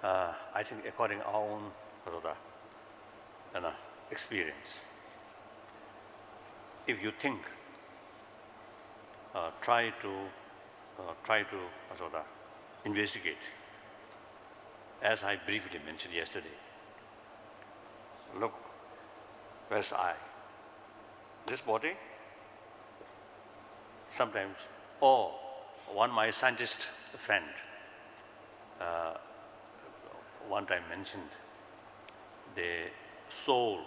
I think according our own experience, if you think, try to investigate, as I briefly mentioned yesterday. Look, where's I? This body? Sometimes, one my scientist friend one time mentioned the soul.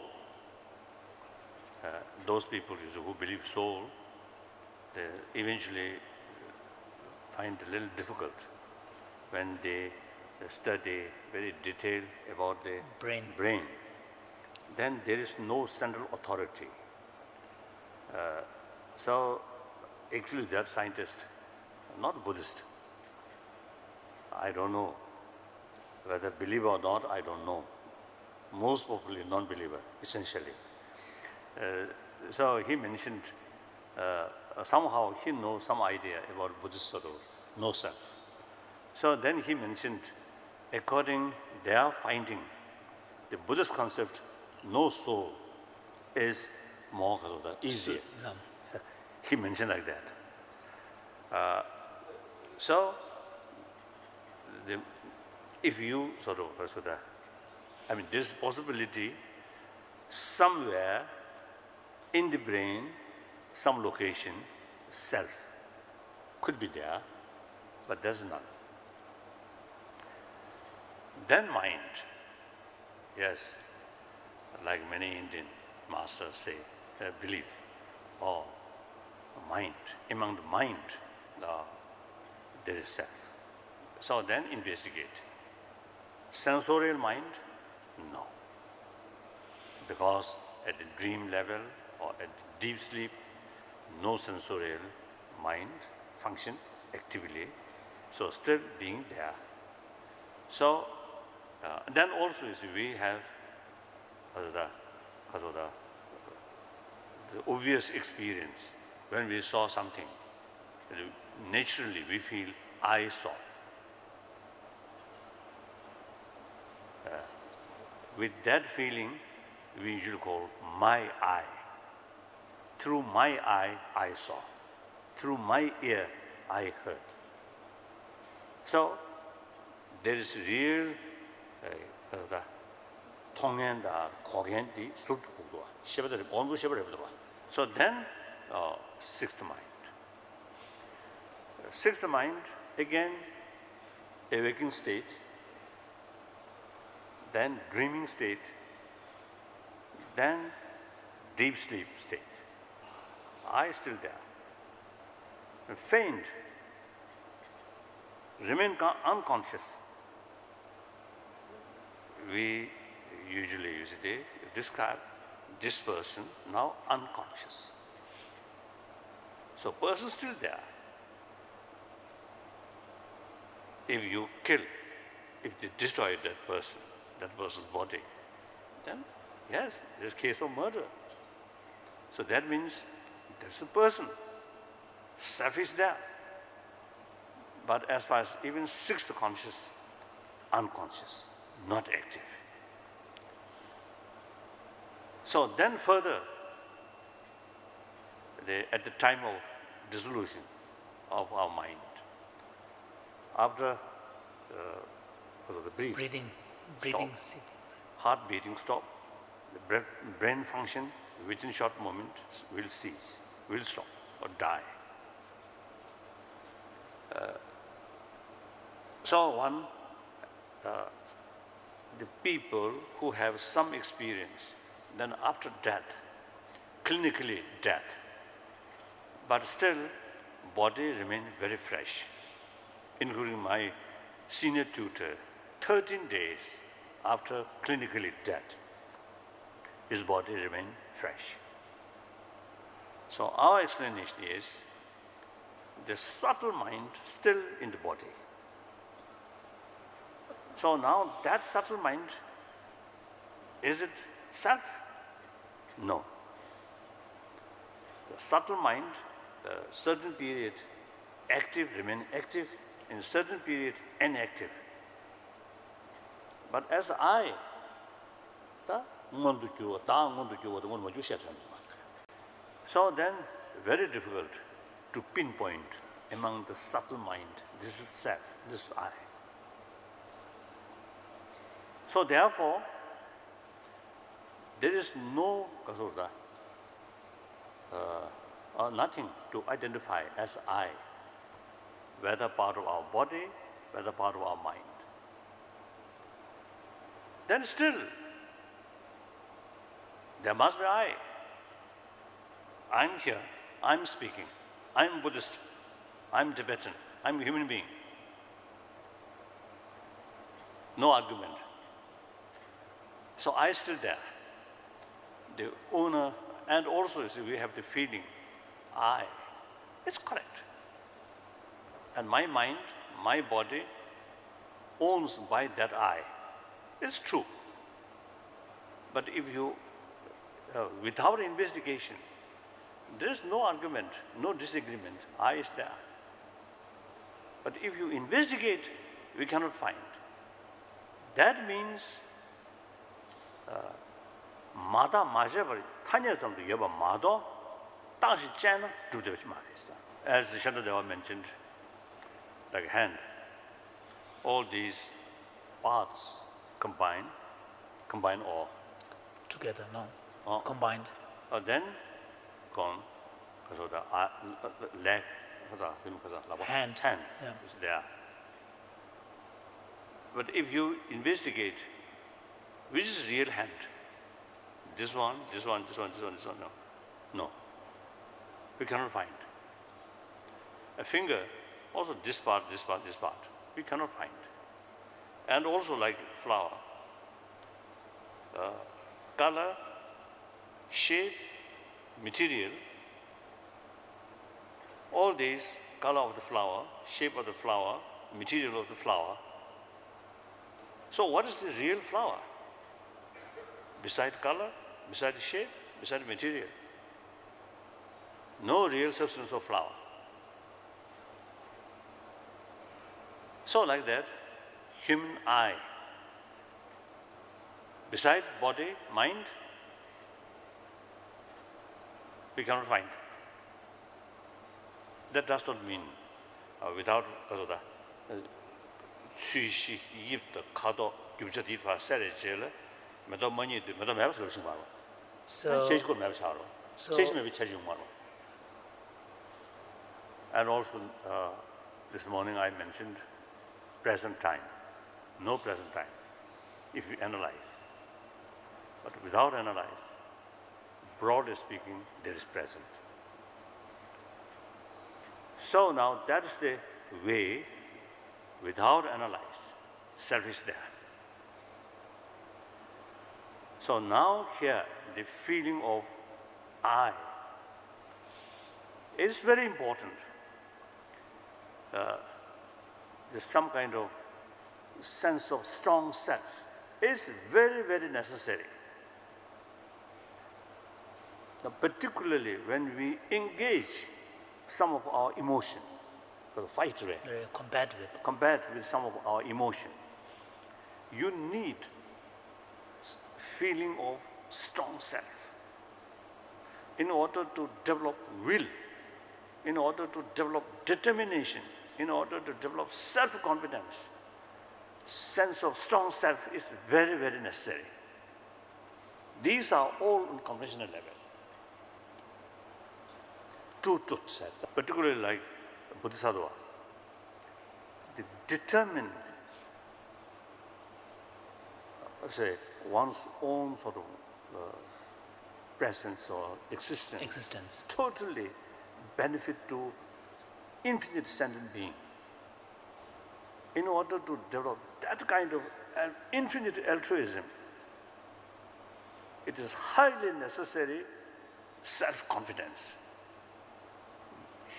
Those people who believe soul, they eventually find it a little difficult when they study very detailed about the brain. Then there is no central authority. So actually that scientist, not Buddhist, I don't know whether believer or not, I don't know. Most probably non-believer, essentially. So he mentioned somehow he knows some idea about Buddhist sort of no self. So then he mentioned, according their finding, the Buddhist concept, no soul, is more easier. He mentioned like that. So if you I mean, there's possibility somewhere in the brain, some location, self could be there, but there's none. Then mind, yes, like many Indian masters say, believe, mind, among the mind, there is self. So then investigate. Sensorial mind? No. Because at the dream level or at deep sleep, no sensorial mind function actively, so still being there. So then also we have the obvious experience. When we saw something, naturally we feel I saw. With that feeling, we usually call my eye. Through my eye, I saw. Through my ear, I heard. So there is real 통행다 고견디 술도와 시베들 본도 시베를 보도록. So then sixth mind. Sixth mind, again, a waking state, then dreaming state, then deep sleep state. I still there. Faint, remain unconscious. We usually describe this person now unconscious. So person still there. If you kill, if they destroy that person's body, then yes, there's case of murder. So that means there's a person. Self is there. But as far as even sixth conscious, unconscious, not active. So then further, at the time of dissolution of our mind, after the breathing stop, heart beating stop, the brain function within short moment will cease, will stop or die. So the people who have some experience, then after death, clinically death, but still body remain very fresh, including my senior tutor, 13 days after clinically death, his body remained fresh. So our explanation is the subtle mind still in the body. So now that subtle mind, is it self? No. The subtle mind, certain period active, remain active, in certain period inactive. But as I, so then very difficult to pinpoint among the subtle mind, this is self, this is I. So therefore, there is no nothing to identify as I, whether part of our body, whether part of our mind. Then still, there must be I. I'm here, I'm speaking, I'm Buddhist, I'm Tibetan, I'm a human being. No argument. So I still there. The owner, and also you see, we have the feeling, I. It's correct. And my mind, my body, owns by that I. It's true. But if you, without investigation, there is no argument, no disagreement, I is there. But if you investigate, we cannot find. That means, 마다 맞아버리 타녀성도 여봐 마도 당시 째는 두대지 말했어. As the Shantadeva mentioned, like hand, all these parts combine all. Together, no. Combined. Then gone. So the leg, hand is there. But if you investigate, which is real hand? This one, no. We cannot find. A finger, also this part. We cannot find. And also like flower, color, shape, material, all these, color of the flower, shape of the flower, material of the flower. So what is the real flower? Beside color, beside shape, beside material. No real substance of flower. So like that, human eye, beside body, mind, we cannot find. That does not mean without 취시, 입도, 가도, 규제디파, 세례제를 매도 머니도 매도 매버서 그러신 거고. 제시고 매버서 하러. 제시면 왜 체중 말로. And also this morning I mentioned present time. No present time if you analyze. But without analyze, broadly speaking, there is present. So now that is the way, without analyze, self is there. So now here, the feeling of I is very important. There's some kind of sense of strong self is very, very necessary. Now, particularly when we engage some of our emotion, fight with, combat with some of our emotion, you need feeling of strong self in order to develop will, in order to develop determination, in order to develop self-confidence. Sense of strong self is very, very necessary. These are all on conventional level. True truth said, particularly like Bodhisattva, the determined, say, one's own sort of presence or existence totally benefit to infinite sentient being. In order to develop that kind of infinite altruism, it is highly necessary self-confidence.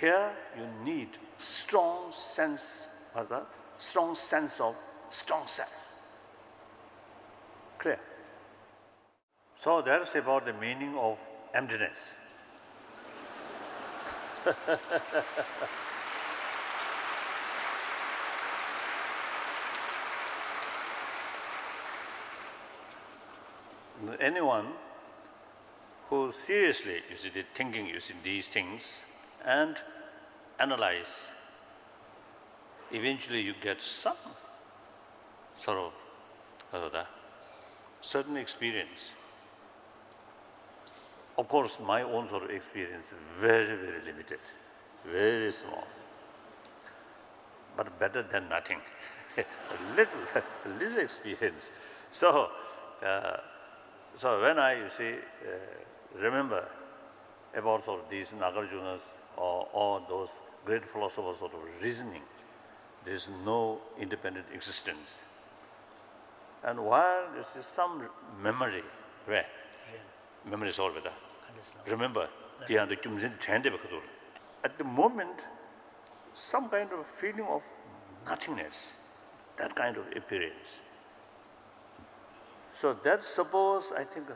Here you need strong sense of strong self. Clear? So that's about the meaning of emptiness. anyone who seriously, thinking, these things and analyze, eventually you get some sort of certain experience. Of course, my own sort of experience is very, very limited, very small, but better than nothing. a little experience. So when I, remember about sort of these Nagarjunas or those great philosophers sort of reasoning, there is no independent existence. And while there is some memory, where? Memory is all better. Remember, at the moment, some kind of feeling of nothingness, that kind of appearance. So that suppose, I think,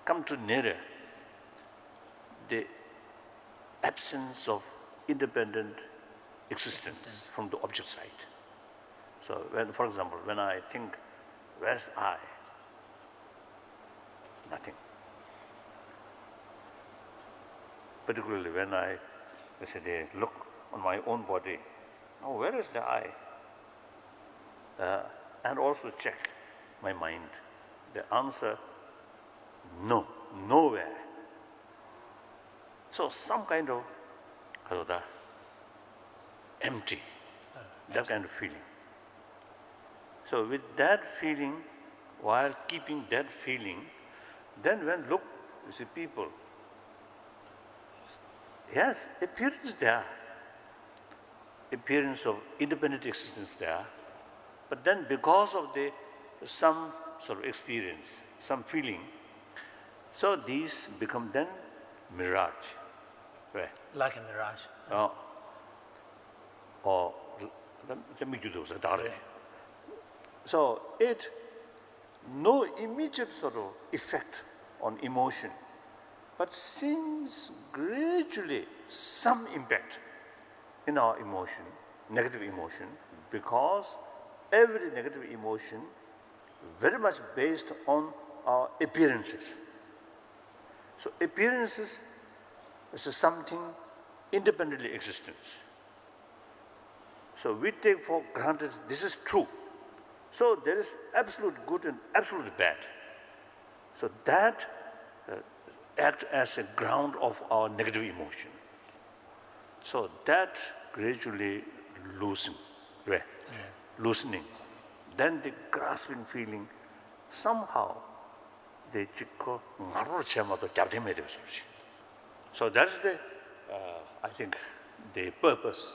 come to nearer the absence of independent existence from the object side. So when, for example, when I think, where's I? Nothing. Particularly when I, look on my own body, oh, where is the I? And also check my mind. The answer, no, nowhere. So some kind of empty, that kind of feeling. So with that feeling, while keeping that feeling, then when look, people, yes, appearance there, appearance of independent existence there, but then because of some sort of experience, some feeling, so these become then mirage. Right? Like a mirage. Or let me do those. So it no immediate sort of effect on emotion, but seems gradually some impact in our emotion, negative emotion, because every negative emotion very much based on our appearances. So appearances is something independently existent. So we take for granted this is true. So there is absolute good and absolute bad. So that act as a ground of our negative emotion. So that gradually loosening. Then the grasping feeling, somehow they chikko ngaro chema to kyabdime de sochi. So that's the, I think, the purpose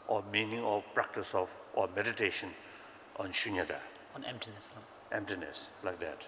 or meaning of practice of or meditation on shunyata. On emptiness. Emptiness, like that.